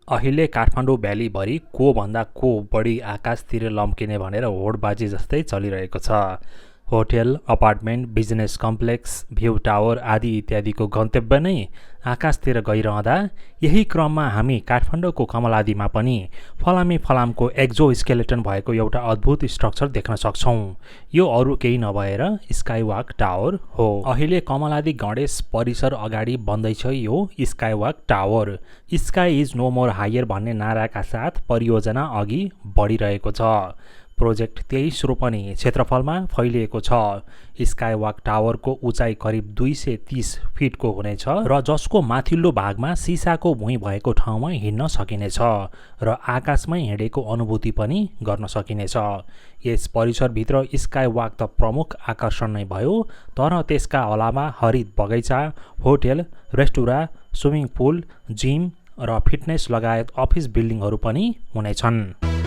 अहिले काठमाडौँ भ्यालीभरि को भन्दा को बढी आकाशतिर लम्किने भनेर होडबाजी जस्तै चलिरहेको छ। Hotel, apartment, business complex, view tower आदि इत्यादिको गन्तव्य नै आकाशतिर गइरहँदा यही क्रममा हामी काठमाडौँको कमलादीमा पनि फलामे फलामको एक्जो स्केलेटन भएको एउटा अद्भुत स्ट्रक्चर देख्न सक्छौँ। यो अरू केही नभएर स्काईवॉक टावर हो। अहिले कमलादी गणेश परिसर अगाडि बन्दैछ यो skywalk tower. Sky is no more higher भन्ने नाराका साथ परियोजना अघि बढिरहेको छ। प्रोजेक्ट 23 रोपनी क्षेत्रफलमा फैलिएको छ। स्काईवॉक टावरको उचाइ करिब 230 फिटको हुनेछ र जसको माथिल्लो भागमा सिसाको भुइँ भएको ठाउँमा हिँड्न सकिनेछ र आकाशमै हिँडेको अनुभूति पनि गर्न सकिनेछ। यस परिसरभित्र स्काईवॉक त प्रमुख आकर्षण नै भयो, तर त्यसका अलावा हरित बगैँचा, hotel, restaurant, swimming pool, gym र फिटनेस लगायत अफिस बिल्डिङहरू पनि हुनेछन्।